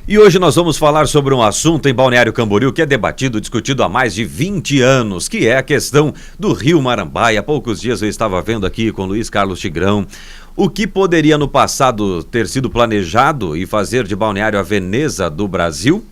E hoje nós vamos falar sobre um assunto em Balneário Camboriú que é debatido, discutido há mais de 20 anos, que é a questão do Rio Marambaia. Há poucos dias eu estava vendo aqui com Luiz Carlos Tigrão o que poderia no passado ter sido planejado e fazer de Balneário a Veneza do Brasil.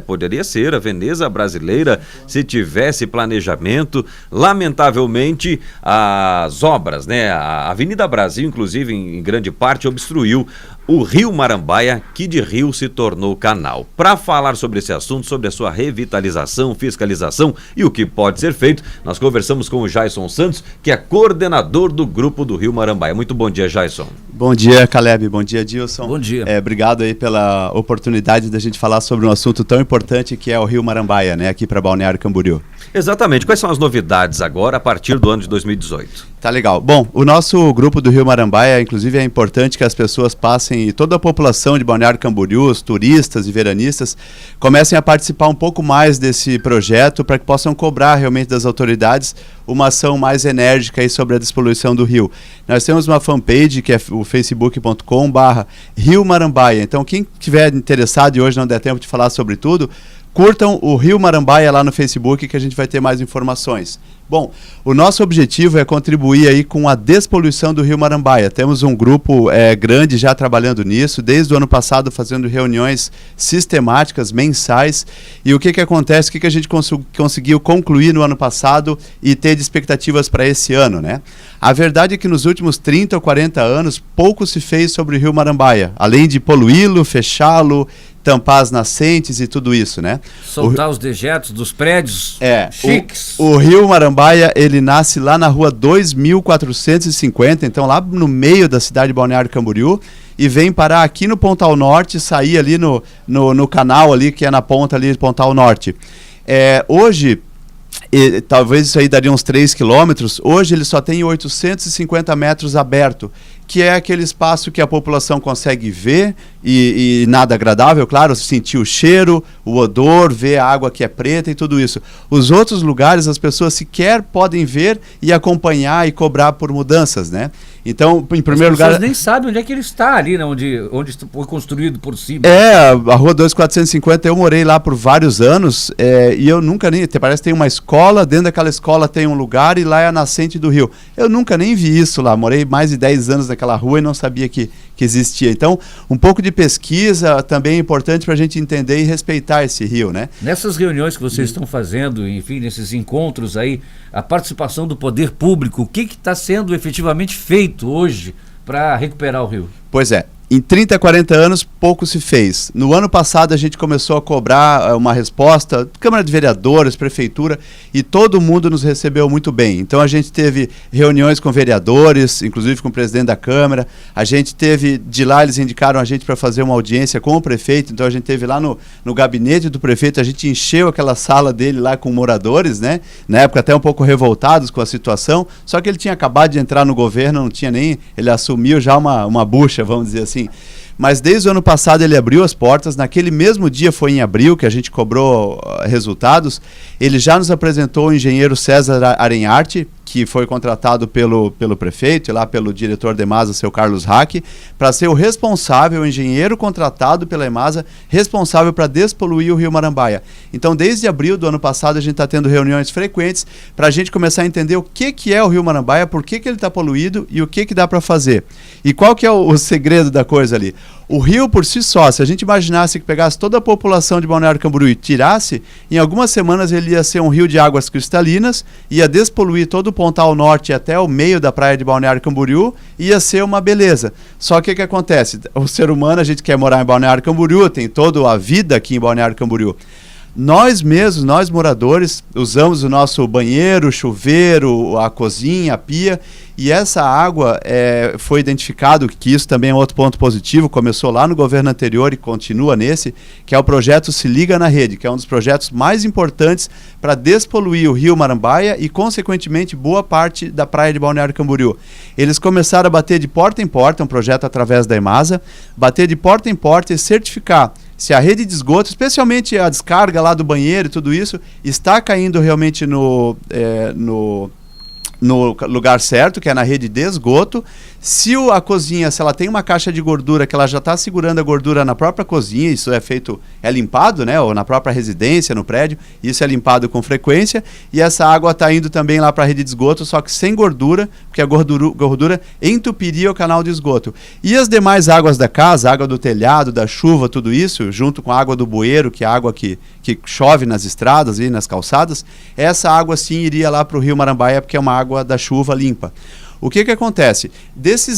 Poderia ser a Veneza brasileira se tivesse planejamento. Lamentavelmente, as obras, a Avenida Brasil, inclusive, em grande parte, obstruiu o Rio Marambaia, que de rio se tornou canal. Para falar sobre esse assunto, sobre a sua revitalização, fiscalização e o que pode ser feito, nós conversamos com o Jason Santos, que é coordenador do Grupo do Rio Marambaia. Muito bom dia, Jason. Bom dia, Caleb. Bom dia, Dilson. Bom dia. Obrigado aí pela oportunidade da gente falar sobre um assunto tão importante que é o Rio Marambaia, aqui para Balneário Camboriú. Exatamente. Quais são as novidades agora a partir do ano de 2018? Tá legal. Bom, o nosso Grupo do Rio Marambaia, inclusive, é importante que as pessoas passem, e toda a população de Balneário Camboriú, os turistas e veranistas, comecem a participar um pouco mais desse projeto para que possam cobrar realmente das autoridades uma ação mais enérgica aí sobre a despoluição do rio. Nós temos uma fanpage que é o facebook.com/Rio Marambaia. Então, quem estiver interessado e hoje não der tempo de falar sobre tudo, curtam o Rio Marambaia lá no Facebook que a gente vai ter mais informações. Bom, o nosso objetivo é contribuir aí com a despoluição do Rio Marambaia. Temos um grupo grande já trabalhando nisso, desde o ano passado fazendo reuniões sistemáticas, mensais. E o que acontece, o que a gente conseguiu concluir no ano passado e ter de expectativas para esse ano, A verdade é que nos últimos 30 ou 40 anos, pouco se fez sobre o Rio Marambaia, além de poluí-lo, fechá-lo, tampar as nascentes e tudo isso, Soltar os dejetos dos prédios chiques. O Rio Marambaia, ele nasce lá na rua 2450, então lá no meio da cidade de Balneário Camboriú, e vem parar aqui no Pontal Norte, sair ali no canal ali, que é na ponta ali de Pontal Norte. Hoje, talvez isso aí daria uns 3 quilômetros, hoje ele só tem 850 metros aberto, que é aquele espaço que a população consegue ver e nada agradável, claro, sentir o cheiro, o odor, ver a água que é preta e tudo isso. Os outros lugares as pessoas sequer podem ver e acompanhar e cobrar por mudanças, Então, em primeiro lugar... As pessoas nem sabem onde é que ele está ali, onde foi construído por cima. A rua 2450, eu morei lá por vários anos e eu nunca parece que tem uma escola, dentro daquela escola tem um lugar e lá é a nascente do rio. Eu nunca nem vi isso lá, morei mais de 10 anos naquela rua e não sabia que existia. Então, um pouco de pesquisa também é importante para a gente entender e respeitar esse rio, Nessas reuniões que vocês estão fazendo, enfim, nesses encontros aí, a participação do poder público, o que está sendo efetivamente feito hoje para recuperar o rio? Pois é. Em 30, 40 anos, pouco se fez. No ano passado, a gente começou a cobrar uma resposta, Câmara de Vereadores, Prefeitura, e todo mundo nos recebeu muito bem. Então, a gente teve reuniões com vereadores, inclusive com o presidente da Câmara. A gente teve, de lá, eles indicaram a gente para fazer uma audiência com o prefeito. Então, a gente teve lá no gabinete do prefeito, a gente encheu aquela sala dele lá com moradores, Na época, até um pouco revoltados com a situação. Só que ele tinha acabado de entrar no governo, não tinha nem... Ele assumiu já uma bucha, vamos dizer assim. Mas desde o ano passado ele abriu as portas, naquele mesmo dia foi em abril que a gente cobrou resultados, ele já nos apresentou o engenheiro César Arenharte, que foi contratado pelo prefeito e lá pelo diretor da EMASA, seu Carlos Hack, para ser o responsável, o engenheiro contratado pela EMASA, responsável para despoluir o Rio Marambaia. Então, desde abril do ano passado, a gente está tendo reuniões frequentes para a gente começar a entender o que é o Rio Marambaia, por que ele está poluído e o que dá para fazer. E qual que é o segredo da coisa ali? O rio por si só, se a gente imaginasse que pegasse toda a população de Balneário Camboriú e tirasse, em algumas semanas ele ia ser um rio de águas cristalinas, ia despoluir todo o Pontal Norte até o meio da praia de Balneário Camboriú, ia ser uma beleza. Só que o que acontece? O ser humano, a gente quer morar em Balneário Camboriú, tem toda a vida aqui em Balneário Camboriú. Nós mesmos, nós moradores, usamos o nosso banheiro, chuveiro, a cozinha, a pia, e essa água foi identificado, que isso também é outro ponto positivo, começou lá no governo anterior e continua nesse, que é o projeto Se Liga na Rede, que é um dos projetos mais importantes para despoluir o Rio Marambaia e, consequentemente, boa parte da praia de Balneário Camboriú. Eles começaram a bater de porta em porta, um projeto através da EMASA, bater de porta em porta e certificar se a rede de esgoto, especialmente a descarga lá do banheiro e tudo isso, está caindo realmente no lugar certo, que é na rede de esgoto, Se a cozinha, se ela tem uma caixa de gordura que ela já está segurando a gordura na própria cozinha, isso é limpado, né? Ou na própria residência, no prédio, isso é limpado com frequência, e essa água está indo também lá para a rede de esgoto, só que sem gordura, porque a gordura entupiria o canal de esgoto. E as demais águas da casa, água do telhado, da chuva, tudo isso, junto com a água do bueiro, que é a água que chove nas estradas e nas calçadas, essa água sim iria lá para o Rio Marambaia, porque é uma água da chuva limpa. O que acontece?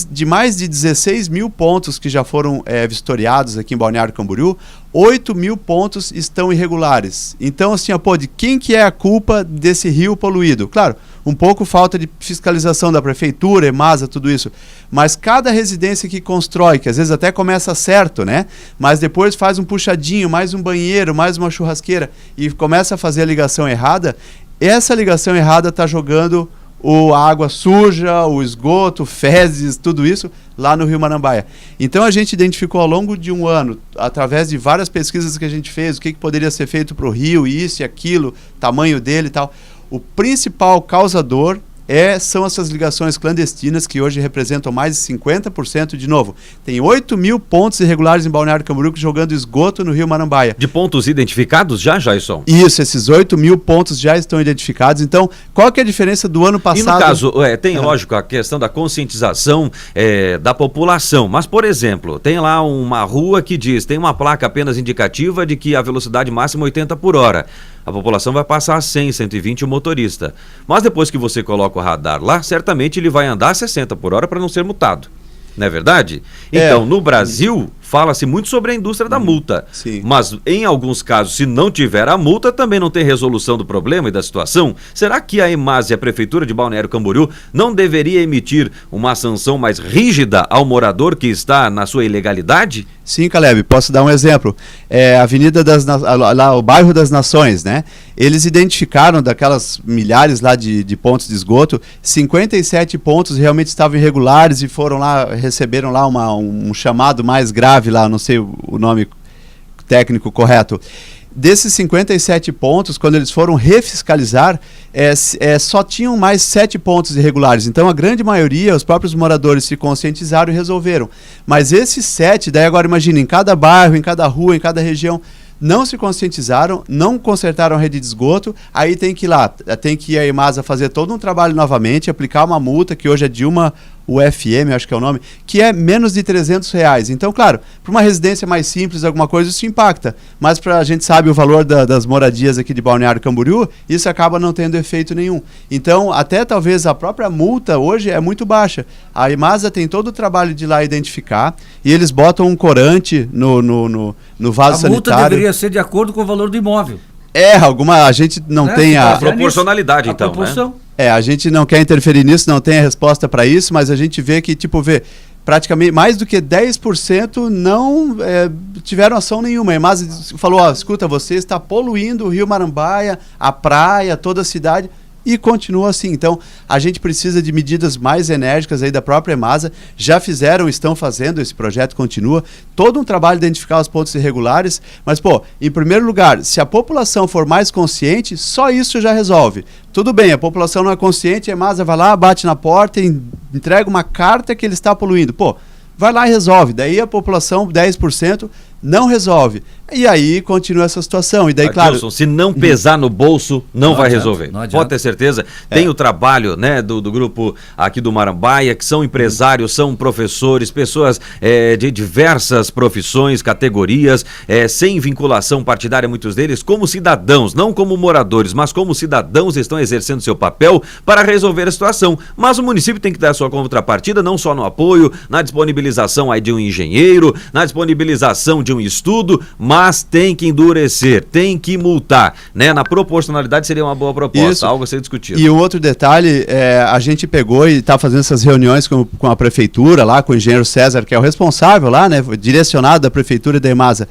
De mais de 16 mil pontos que já foram vistoriados aqui em Balneário Camboriú, 8 mil pontos estão irregulares. Então, assim, de quem que é a culpa desse rio poluído? Claro, um pouco falta de fiscalização da prefeitura, EMASA, tudo isso. Mas cada residência que constrói, que às vezes até começa certo, né? Mas depois faz um puxadinho, mais um banheiro, mais uma churrasqueira e começa a fazer a ligação errada, essa ligação errada está jogando a água suja, o esgoto, fezes, tudo isso lá no Rio Marambaia. Então a gente identificou ao longo de um ano, através de várias pesquisas que a gente fez, o que poderia ser feito para o rio, isso e aquilo, tamanho dele e tal. O principal causador são essas ligações clandestinas, que hoje representam mais de 50%. De novo, tem 8 mil pontos irregulares em Balneário Camboriú jogando esgoto no Rio Marambaia. De pontos identificados já, Jason? Isso, esses 8 mil pontos já estão identificados. Então, qual que é a diferença do ano passado? E no caso, tem, lógico, a questão da conscientização da população. Mas, por exemplo, tem lá uma rua que tem uma placa apenas indicativa de que a velocidade máxima é 80 por hora. A população vai passar a 100, 120 o motorista. Mas depois que você coloca o radar lá, certamente ele vai andar a 60 por hora para não ser multado. Não é verdade? Então, no Brasil, fala-se muito sobre a indústria da multa. Sim. Mas, em alguns casos, se não tiver a multa, também não tem resolução do problema e da situação. Será que a EMASA e a Prefeitura de Balneário Camboriú não deveria emitir uma sanção mais rígida ao morador que está na sua ilegalidade? Sim, Caleb, posso dar um exemplo. A Avenida lá, o bairro das Nações, né? Eles identificaram daquelas milhares lá de pontos de esgoto, 57 pontos realmente estavam irregulares e foram lá, receberam lá um chamado mais grave lá, não sei o nome técnico correto. Desses 57 pontos, quando eles foram refiscalizar, só tinham mais 7 pontos irregulares. Então, a grande maioria, os próprios moradores se conscientizaram e resolveram. Mas esses 7, daí agora imagina, em cada bairro, em cada rua, em cada região, não se conscientizaram, não consertaram a rede de esgoto, aí tem que ir a EMASA fazer todo um trabalho novamente, aplicar uma multa, que hoje é de uma UFM, acho que é o nome, que é menos de R$300. Então, claro, para uma residência mais simples, alguma coisa, isso impacta. Mas a gente sabe o valor das moradias aqui de Balneário Camboriú, isso acaba não tendo efeito nenhum. Então, até talvez a própria multa hoje é muito baixa. A EMASA tem todo o trabalho de ir lá identificar, e eles botam um corante no vaso sanitário. A multa deveria ser de acordo com o valor do imóvel. A gente não tem a proporcionalidade, então, proporção. né? A gente não quer interferir nisso, não tem a resposta para isso, mas a gente vê que, praticamente mais do que 10% não tiveram ação nenhuma. A EMASA falou, escuta, você está poluindo o Rio Marambaia, a praia, toda a cidade, e continua assim. Então, a gente precisa de medidas mais enérgicas aí da própria EMASA. Já fizeram, estão fazendo, esse projeto continua. Todo um trabalho de identificar os pontos irregulares. Mas, em primeiro lugar, se a população for mais consciente, só isso já resolve. Tudo bem, a população não é consciente, a EMASA vai lá, bate na porta e entrega uma carta que ele está poluindo. Vai lá e resolve. Daí a população, 10%, não resolve. E aí continua essa situação. E daí, claro... Adilson, se não pesar no bolso, não vai resolver. Pode ter certeza. Tem o trabalho, né, do grupo aqui do Marambaia, que são empresários, são professores, pessoas de diversas profissões, categorias, sem vinculação partidária, muitos deles, como cidadãos, não como moradores, mas como cidadãos estão exercendo seu papel para resolver a situação. Mas o município tem que dar a sua contrapartida, não só no apoio, na disponibilização aí de um engenheiro, na disponibilização de um estudo, mas tem que endurecer, tem que multar, né? Na proporcionalidade seria uma boa proposta, isso. Algo a ser discutido. E um outro detalhe, a gente pegou e está fazendo essas reuniões com a prefeitura, lá com o engenheiro César, que é o responsável lá, né? Direcionado da prefeitura e da EMASA.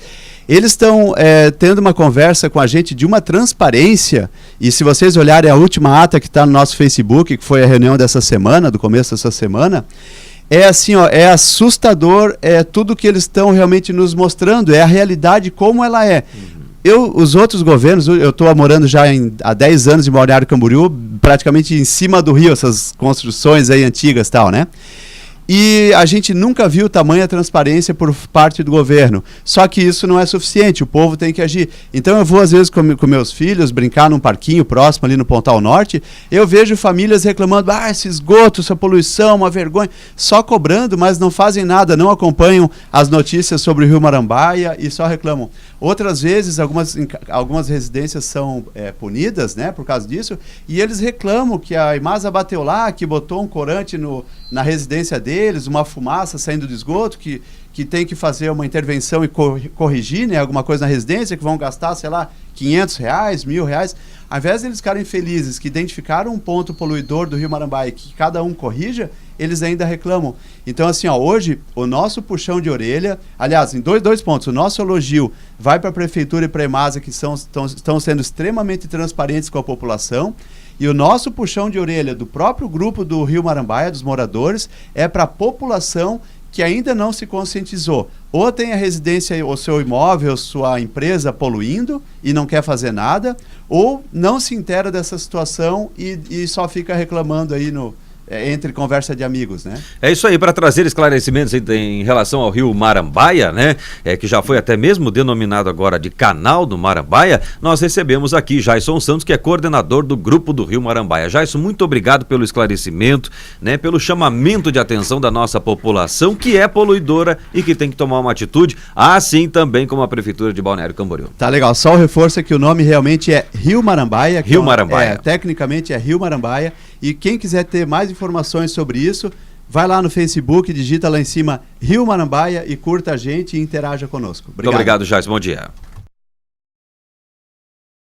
Eles estão tendo uma conversa com a gente de uma transparência, e se vocês olharem a última ata que está no nosso Facebook, que foi a reunião dessa semana, do começo dessa semana, é assustador, tudo que eles estão realmente nos mostrando, é a realidade como ela é. Os outros governos, eu estou morando já há 10 anos em Balneário Camboriú, praticamente em cima do rio, essas construções aí antigas e tal, né? E a gente nunca viu tamanha transparência por parte do governo. Só que isso não é suficiente, o povo tem que agir. Então eu vou às vezes com meus filhos brincar num parquinho próximo ali no Pontal Norte, eu vejo famílias reclamando, esse esgoto, essa poluição, uma vergonha, só cobrando, mas não fazem nada, não acompanham as notícias sobre o Rio Marambaia e só reclamam. Outras vezes, algumas residências são punidas, né, por causa disso, e eles reclamam que a Imasa bateu lá, que botou um corante na residência deles, uma fumaça saindo do esgoto, que tem que fazer uma intervenção e corrigir, né, alguma coisa na residência, que vão gastar, sei lá, R$500, R$1.000. Ao invés de eles ficarem felizes que identificaram um ponto poluidor do Rio Marambaia que cada um corrija, eles ainda reclamam. Então, assim, hoje, o nosso puxão de orelha, aliás, em dois pontos, o nosso elogio vai para a Prefeitura e para a Imasa, que estão sendo extremamente transparentes com a população, e o nosso puxão de orelha do próprio grupo do Rio Marambaia, dos moradores, é para a população que ainda não se conscientizou. Ou tem a residência, o seu imóvel, sua empresa poluindo e não quer fazer nada, ou não se inteira dessa situação e só fica reclamando aí entre conversa de amigos, né? É isso aí, para trazer esclarecimentos em relação ao Rio Marambaia, né? Que já foi até mesmo denominado agora de Canal do Marambaia, nós recebemos aqui Jaison Santos, que é coordenador do grupo do Rio Marambaia. Jaison, muito obrigado pelo esclarecimento, né? Pelo chamamento de atenção da nossa população, que é poluidora e que tem que tomar uma atitude, assim também como a Prefeitura de Balneário Camboriú. Tá legal, só o reforço é que o nome realmente é Rio Marambaia. Rio Marambaia. Tecnicamente é Rio Marambaia. E quem quiser ter mais informações sobre isso, vai lá no Facebook, digita lá em cima Rio Marambaia e curta a gente e interaja conosco. Muito obrigado, Jaison. Bom dia.